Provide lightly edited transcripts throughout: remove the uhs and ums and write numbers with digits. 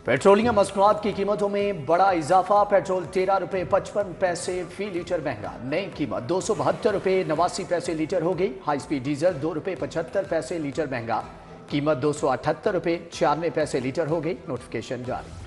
Petroleum मसनूआत की कीमतों में बड़ा इजाफा। पेट्रोल 13 रुपये 55 पैसे फी लीटर महंगा। नई कीमत 272 रुपये 89 पैसे लीटर हो गई। हाई स्पीड डीजल 2 रुपये 75 पैसे लीटर महंगा। कीमत 278 रुपये 96 पैसे लीटर हो गई। नोटिफिकेशन जारी।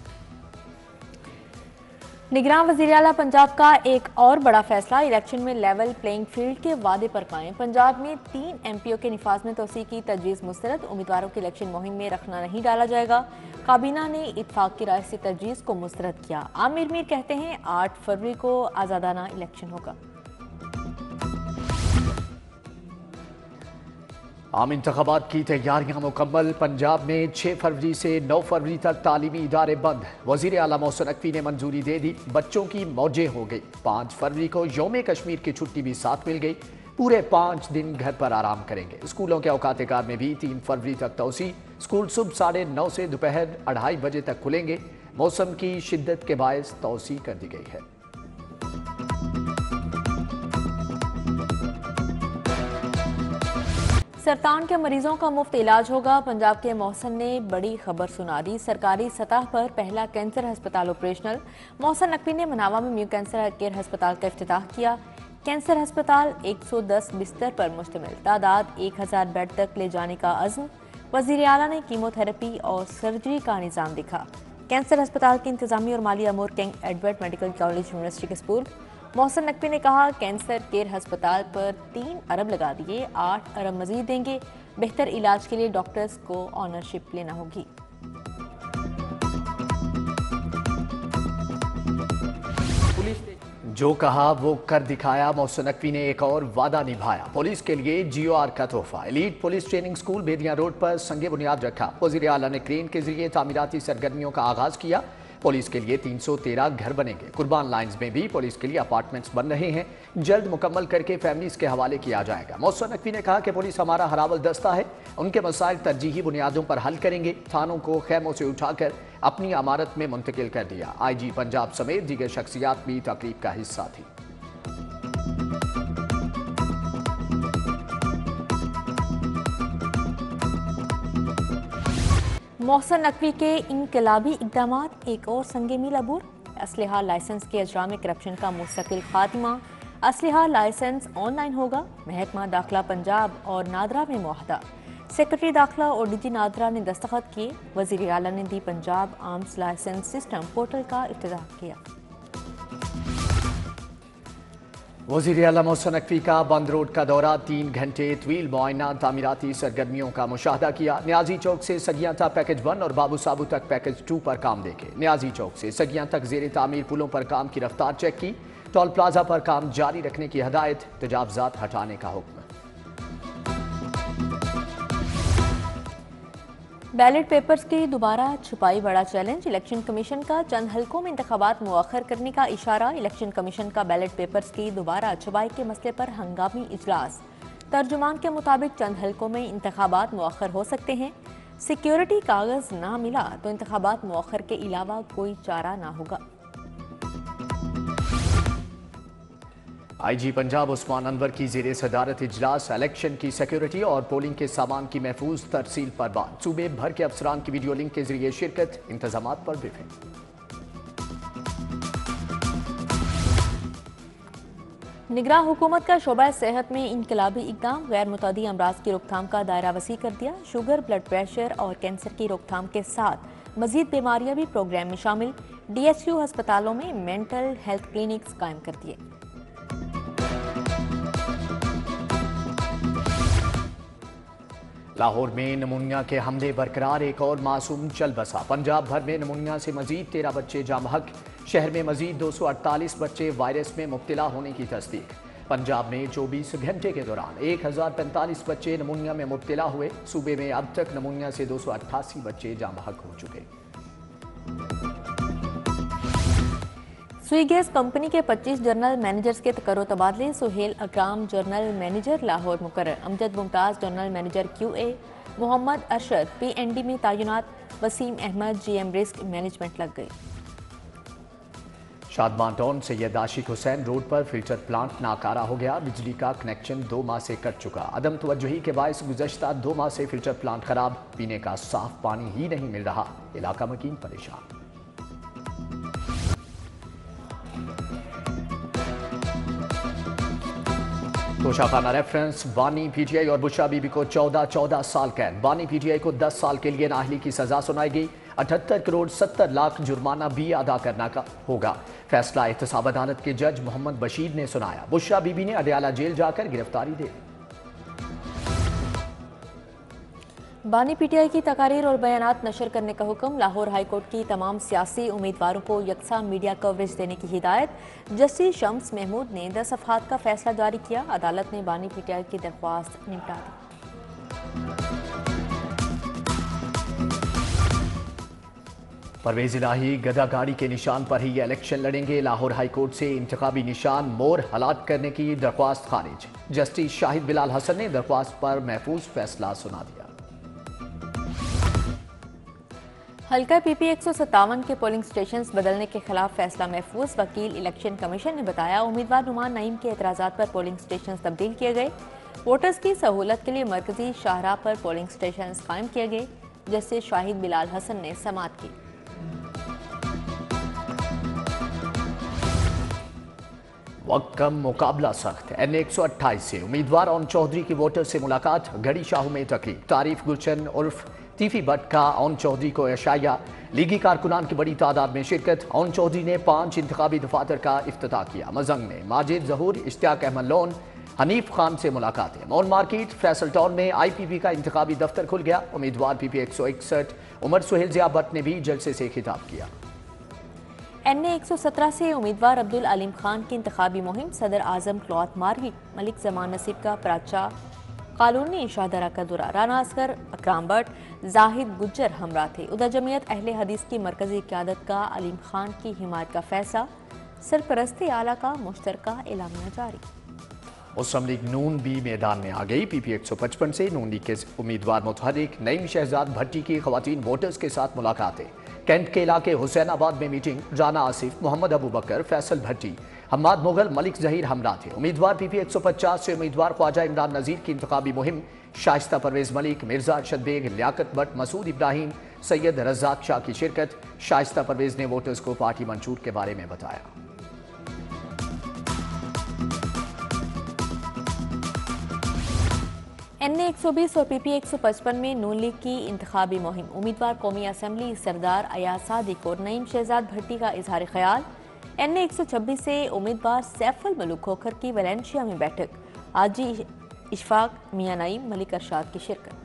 निगरान वज़ीर आला पंजाब का एक और बड़ा फैसला। इलेक्शन में लेवल प्लेइंग फील्ड के वादे पर कायम। पंजाब में 3 MPO के निफाज में तोसी की तजवीज़ मुस्तरद। उम्मीदवारों की इलेक्शन मुहिम में रखना नहीं डाला जाएगा। काबीना ने इत्फाक की राय से तजवीज़ को मुस्तरद किया। आमिर मीर कहते हैं 8 फरवरी को आज़ादाना इलेक्शन होगा। आम इंतखाबात की तैयारियां मुकम्मल। पंजाब में 6 फरवरी से 9 फरवरी तक तालीमी इदारे बंद। वज़ीर आला मोहसिन नकवी ने मंजूरी दे दी। बच्चों की मौजें हो गई। 5 फरवरी को यौम कश्मीर की छुट्टी भी साथ मिल गई। पूरे 5 दिन घर पर आराम करेंगे। स्कूलों के औकात-ए-कार में भी 3 फरवरी तक तोसी। स्कूल सुबह 9:30 से दोपहर 2:30 बजे तक खुलेंगे। मौसम की शिद्दत के बायस तोसी कर दी गई है। सरतान के मरीजों का मुफ्त इलाज होगा। पंजाब के मोहसन ने बड़ी खबर सुना दी। सरकारी सतह पर पहला कैंसर अस्पताल ऑपरेशनल। मोहसन नकवी ने मनावा में न्यू कैंसर केयर अस्पताल का इफ्तिताह किया। कैंसर अस्पताल 110 बिस्तर पर मुश्तमिल। तादाद 1000 बेड तक ले जाने का अज़्म। वज़ीर आला ने कीमोथेरेपी और सर्जरी का निज़ाम दिखा। कैंसर अस्पताल की इंतजामी और माली अमूर king Edward medical college university के स्पूर्द। मोहसन नकवी ने कहा कैंसर केयर अस्पताल पर 3 अरब लगा दिए, 8 अरब मजीद देंगे। बेहतर इलाज के लिए डॉक्टर्स को ऑनरशिप लेना होगी। जो कहा वो कर दिखाया। मोहसिन नकवी ने एक और वादा निभाया। पुलिस के लिए GOR का तोहफा। एलीट पुलिस ट्रेनिंग स्कूल बेदिया रोड पर संगे बुनियाद रखा। वज़ीर आला ने क्रेन के जरिए तामीराती सरगर्मियों का आगाज किया। पुलिस के लिए 313 घर बनेंगे। कुर्बान लाइन्स में भी पुलिस के लिए अपार्टमेंट्स बन रहे हैं। जल्द मुकम्मल करके फैमिलीज के हवाले किया जाएगा। मोहसिन नकवी ने कहा कि पुलिस हमारा हरावल दस्ता है। उनके मसाइल तरजीही बुनियादों पर हल करेंगे। थानों को खैमों से उठाकर अपनी अमारत में मुंतकिल कर दिया। IG पंजाब समेत दीगर शख्सियात भी तकरीब का हिस्सा थी। मोहसिन नकवी के इनकलाबी इक़दामात एक और संगे मील अबूर। असलहा लाइसेंस के अजरा में करप्शन का मुस्तकिल खात्मा। असलहा लाइसेंस ऑनलाइन होगा। महकमा दाखिला पंजाब और नादरा में मुआहदा। सेक्रेटरी दाखिला और DG नादरा ने दस्तखत किए। वज़ीर आला ने the Punjab arms licence system portal का इफ्तिताह किया। वज़ीर आला मोहसिन नकवी का बंद रोड का दौरा। 3 घंटे तवील मुआयना तामीराती सरगर्मियों का मुशाहदा किया। न्याजी चौक से सगियां तक पैकेज 1 और बाबू साबू तक पैकेज 2 पर काम देखे। न्याजी चौक से सगियां तक ज़ेरे तामीर पुलों पर काम की रफ्तार चेक की। टोल प्लाजा पर काम जारी रखने की हदायत। तजावजात हटाने का हुक्म। बैलेट पेपर्स की दोबारा छुपाई बड़ा चैलेंज। इलेक्शन कमीशन का चंद हलकों में इंतखाबात मुअख्खर करने का इशारा। इलेक्शन कमीशन का बैलेट पेपर्स की दोबारा छुपाई के मसले पर हंगामी इजलास। तर्जुमान के मुताबिक चंद हलकों में इंतखाबात मुअख्खर हो सकते हैं। सिक्योरिटी कागज ना मिला तो इंतखाबात मुअख्खर के अलावा कोई चारा ना होगा। IG पंजाब उस्मान अनवर की ज़ेरे सदारत इजलास। इलेक्शन की सिक्योरिटी और पोलिंग के सामान की महफूज तरसील पर बात। सूबे भर के अफसरान की वीडियो लिंक के जरिए शिरकत। इंतजामात पर ब्रीफिंग। निगरान हुकूमत का शोबा सेहत में इनकलाबी इक़दाम। गैर मुतअद्दी अमराज की रोकथाम का दायरा वसी कर दिया। शुगर, ब्लड प्रेशर और कैंसर की रोकथाम के साथ मजीद बीमारियां भी प्रोग्राम में शामिल। DHQ अस्पतालों में मेंटल हेल्थ क्लिनिक्स कायम कर दिए। लाहौर में नमूनिया के हमले बरकरार। एक और मासूम चल बसा। पंजाब भर में नमूनिया से मजीद 13 बच्चे जामहक। शहर में मजीद 248 बच्चे वायरस में मुब्तला होने की तस्दीक। पंजाब में 24 घंटे के दौरान 1045 बच्चे नमूनिया में मुब्तला हुए। सूबे में अब तक नमूनिया से 288 बच्चे जामहक हो चुके। सुई गैस कंपनी के 25 जनरल मैनेजर्स के तकर्रो तबादले। सुहेल अकराम जनरल मैनेजर लाहौर मुकर्रर। Amjad Mumtaz general manager QA। Mohammad Arshad PND में तैनात। Waseem Ahmad GM risk management लग गई। शादमान टाउन सैयद आशिक हुसैन रोड पर फिल्टर प्लांट नाकारा हो गया। बिजली का कनेक्शन 2 माह से कट चुका। अदम तवज्जुही के बायस गुज़श्ता 2 माह से फिल्टर प्लांट खराब, पीने का साफ पानी ही नहीं मिल रहा। इलाका मकीन परेशान। तोशाखाना रेफरेंस, बानी पीटीआई और बुशरा बीबी को 14 साल कैद। बानी पीटीआई को 10 साल के लिए नाअहली की सजा सुनाई गई। 78 करोड़ 70 लाख जुर्माना भी अदा करना का होगा। फैसला एहतसाब अदालत के जज मोहम्मद बशीर ने सुनाया। बुशरा बीबी ने अडयाला जेल जाकर गिरफ्तारी दे दी। बानी पीटीआई की तकारीर और बयानात नशर करने का हुक्म। लाहौर हाई कोर्ट की तमाम सियासी उम्मीदवारों को यकसा मीडिया कवरेज देने की हिदायत। जस्टिस शम्स महमूद ने 10 अफहाद का फैसला जारी किया। अदालत ने बानी पीटीआई की दरख्वास्त निपटा दी। परवेज इलाही गदा गाड़ी के निशान पर ही इलेक्शन लड़ेंगे। लाहौर हाई कोर्ट से इंतखाबी निशान मोर हलात करने की दरख्वास्त खारिज। जस्टिस शाहिद बिलाल हसन ने दरख्वास्त पर महफूज फैसला सुना दिया। हल्का पीपी 157 के पोलिंग स्टेशंस बदलने के खिलाफ फैसला महफूज। वकील इलेक्शन कमीशन ने बताया, उम्मीदवार नुमान नईम के एतराज़ात पर पोलिंग स्टेशंस तब्दील किए गए। वोटर्स की सहूलत के लिए मरकजी शाहराह पर पोलिंग स्टेशंस कायम किए गए। जस्टिस शाहिद बिलाल हसन ने समाअत की। वक्त कम, मुकाबला सख्त। एन 128 से उम्मीदवार ओन चौधरी की वोटर से मुलाकात। घड़ी शाहू में तकरीब। तारीफ गुलशन उर्फ तीफी भट्ट का ओन चौधरी को एशाया। लीगी कारकुनान की बड़ी तादाद में शिरकत। ओन चौधरी ने 5 इंतखाबी दफातर का इफ्तिताह किया। मजंग में माजिद जहूर, इश्तियाक अहमद लोन, हनीफ खान से मुलाकातें। मॉल मार्केट, फैसल टाउन में IPP का इंतखाबी दफ्तर खुल गया। उम्मीदवार PP 161 उमर सुहेल जिया भट्ट ने भी जलसे से खिताब किया। NA 117 से उम्मीदवार अब्दुल अलीम खान की इंतखाबी मुहिम। सदर आजम क्लॉथ मार्केट, मलिक जमान नसीब का प्राचा कानूनी शाहदरा का दौरा। राना असगर, अकराम भट्ट, जाहिद गुज्जर हमरा थे। उधर जमीयत अहले हदीस की मरकजी क़यादत का अलीम खान की हिमायत का फैसला। सरपरस्ती आला का मुश्तरका एलामिया जारी। मुस्लिम लीग नून भी मैदान में आ गई। PP 155 से नून लीग के उम्मीदवार मुतहर्रिक नईम शहजाद भट्टी की खवातीन वोटर्स के साथ मुलाकातें। कैंट के इलाके हुसैनाबाद में मीटिंग। राना आसिफ, मोहम्मद अबू बकर, फैसल भट्टी, हम्माद मुगल, मलिक जहीर हमरा थे। उम्मीदवार PP 150 से उम्मीदवार ख्वाजा इमरान नज़ीर की इंतखाबी मुहिम। शाइस्ता परवेज मलिक, मिर्जा अरशद बेग, लियाकत भट्ट, मसूद इब्राहिम, सैयद रज़ाक शाह की शिरकत। शाइस्ता परवेज ने वोटर्स को पार्टी मंशूर के बारे में बताया। NA 120 और PP 155 में नून लीग की इंतखाबी मुहिम। उम्मीदवार कौमी असम्बली सरदार अयाज सादिक और नईम शहजाद भट्टी का इजहार ख्याल। NA 126 से उम्मीदवार सैफुल मलूक खोखर की वैलेंशिया में बैठक। आजी इशफाक, मियां नईम, मलिक अरशाद की शिरकत।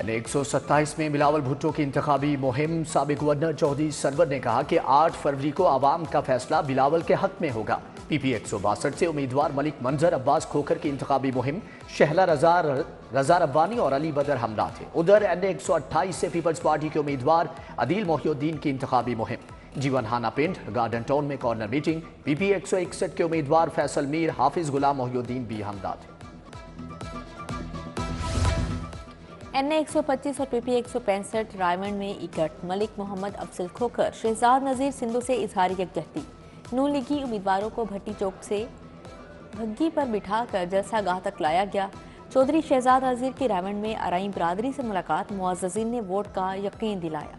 NA 127 में बिलावल भुट्टो की इंतखाबी मुहिम। साबिक गवर्नर चौधरी सरवर ने कहा कि 8 फरवरी को आवाम का फैसला बिलावल के हक में होगा। PP 162 से उम्मीदवार मलिक मंजर अब्बास खोखर की इंतखाबी मुहिम। शहला रजा रब्बानी और अली बदर हमरा थे। उधर NA 128 से पीपल्स पार्टी के उम्मीदवार अदील मोहिउद्दीन की इंतखाबी मुहिम। जीवन हाना पिंड, गार्डन टाउन में कॉर्नर मीटिंग। PP 161 के उम्मीदवार फैसल मीर, हाफिज गुलाम मोहिउद्दीन भी हमरा थे। NA 125 और PP 165 रायमंड में इकट्ठ। मलिक मोहम्मद अफजल खोखर, शहजाद नज़ीर सिंधु से इजहार यकजहती। नून लीगी उम्मीदवारों को भट्टी चौक से भग्गी पर बिठाकर जलसा गाह तक लाया गया। चौधरी शहजाद नज़ीर की रायमंड में अराई बरादरी से मुलाकात। मुअज़्ज़ज़ीन ने वोट का यकीन दिलाया।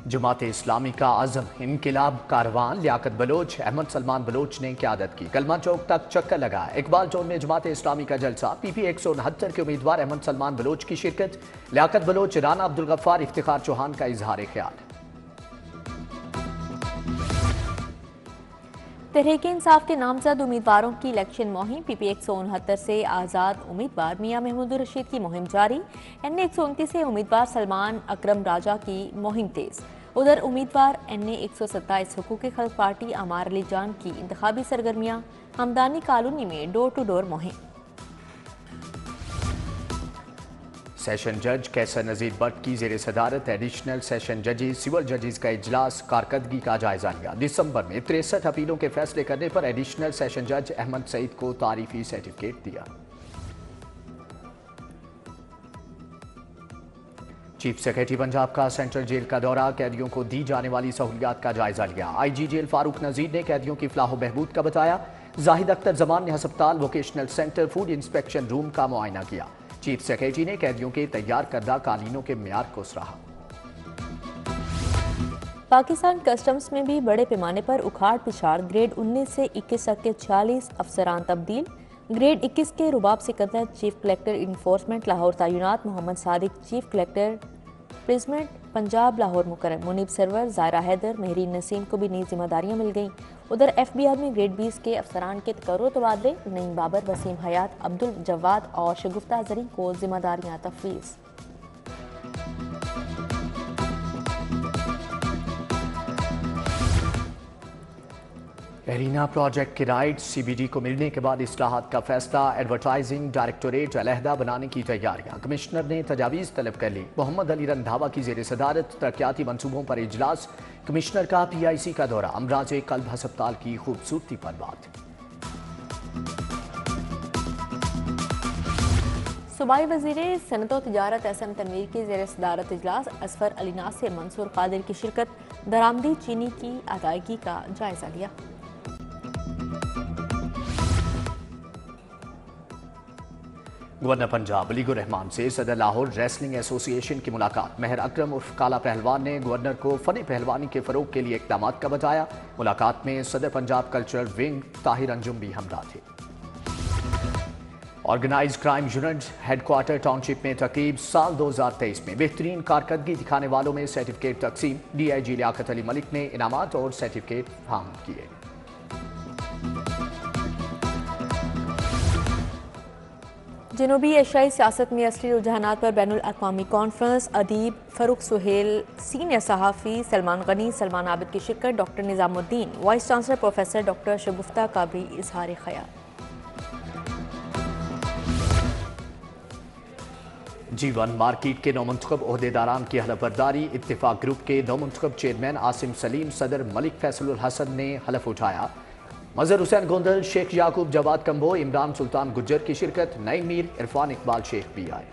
जमात इस्लामी का आज़म इनकिलाब कारवान। लियाकत बलोच, अहमद सलमान बलोच ने क़यादत की। कलमा चौक तक चक्कर लगा। इकबाल चौक में जमात इस्लामी का जलसा। PP 169 के उम्मीदवार अहमद सलमान बलोच की शिरकत। लियाकत बलोच, राना अब्दुल गफ्फार, इफ्तिखार चौहान का इजहार ख्याल। तहरीक इंसाफ के नामजद उम्मीदवारों की इलेक्शन मुहिम। PP 169 से आज़ाद उम्मीदवार मियां महमूद रशीद की मुहिम जारी। NA 129 से उम्मीदवार सलमान अकरम राजा की मुहिम तेज। उधर उम्मीदवार NA 127 हुकूक खल्क पार्टी अमार अली जान की इंतखाबी सरगर्मियां। हमदानी कॉलोनी में डोर टू डोर मुहिम। सेशन जज कैसर नज़ीर भट्ट की ज़ेर सदारत एडिशनल सेशन जजेस सिविल जजेस का इजलास कारकर्दगी का जायजा लिया। दिसंबर में 63 अपीलों के फैसले करने पर एडिशनल सेशन जज अहमद सईद को तारीफी सर्टिफिकेट दिया। चीफ सेक्रेटरी पंजाब का सेंट्रल जेल का दौरा, कैदियों को दी जाने वाली सहूलियात का जायजा लिया। आईजी जेल फारूक नजीर ने कैदियों की फलाह बहबूद का बताया। जाहिद अख्तर जमान ने हस्पताल, vocational centre, food inspection room का मुआयना किया। चीफ सेक्रेटरी ने कैदियों के तैयार करदा कालीनों के म्यार को सराहा। पाकिस्तान कस्टम्स में भी बड़े पैमाने पर उखाड़ पिछाड़, ग्रेड 19 से 21 तक के 40 अफसरान तब्दील। ग्रेड 21 के Rubab Sikandar chief collector enforcement Lahore तैनात, मोहम्मद सादिक चीफ कलेक्टर प्रिजमेंट पंजाब लाहौर मुकर्रर, मुनीब सरवर, जायरा हैदर, मेहरीन नसीम को भी नई जिम्मेदारियां मिल गईं। उधर FBI में ग्रेड 20 के अफसरान के तकर्रो तबादले, नईम बाबर, वसीम हयात, अब्दुल जवाद और शगुफ्ता जरीन को जिम्मेदारियां तफवीज़। एरिना प्रोजेक्ट के राइट्स CBD को मिलने के बाद इस्लाहात का फैसला, एडवर्टाइजिंग डायरेक्टोरेट अलहदा बनाने की तैयारियां। कमिश्नर ने तजावीज़ तलब कर ली। मोहम्मद अली रंधावा की ज़ेर सदारत तरक्याती मनसूबों पर इजलास। कमिश्नर का PIC का दौरा, अमराज कल्ब हस्पताल की खूबसूरती पर बात। सूबाई वज़ीर सनअत व तिजारत SM तनवीर की ज़ेर सदारत इजलास, असफर अली नासिर, मंसूर कादिर की शिरकत। दरामदी चीनी की अदायगी का जायजा लिया। गवर्नर पंजाब अलीगुर रहमान से सदर लाहौर रेसलिंग एसोसिएशन की मुलाकात। महर अकरम उर्फ काला पहलवान ने गवर्नर को फन पहलवानी के फरोग के लिए इक़दामात का बताया। मुलाकात में सदर पंजाब कल्चरल विंग ताहिर अंजुम भी हमरा थे। Organize crime unit headquarter township में तकरीब, साल 2023 में बेहतरीन कारकर्दगी दिखाने वालों में सर्टिफिकेट तकसीम। DIG लियाकत अली मलिक ने इनामात और सर्टिफिकेट फराहम किए। जनूबी एशियाई सियासत में असली रुझानात पर बैनुल अक़वामी कॉन्फ्रेंस, अदीब फ़रूख सुहेल, सीनियर सहाफ़ी सलमान गनी, सलमान आबिद की शिरकत। Doctor Nizamuddin, vice chancellor professor doctor Shagufta का भी इजहार ख्याल। G1 मार्केट के नौमुंतखब ओहदेदारान की हलफबरदारी। इत्तेफाक ग्रुप के नौमुंतखब चेयरमैन आसिम सलीम, सदर मलिक फैसलुल हसन ने हलफ उठाया। मजहर हुसैन गोंदल, शेख याकूब, जवाद कंबो, इमरान सुल्तान गुज्जर की शिरकत। नईम मीर, इरफान इकबाल शेख भी आए।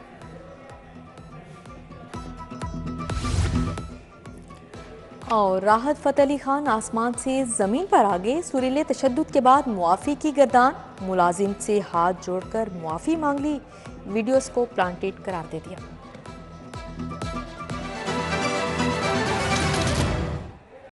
और राहत फ़तेह अली खान आसमान से ज़मीन पर आ गए। सुरीले तशद्दुद के बाद मुआफ़ी की गर्दान, मुलाजिम से हाथ जोड़कर मुआफ़ी मांग ली। वीडियोज़ को प्लांटेड करार दे दिया।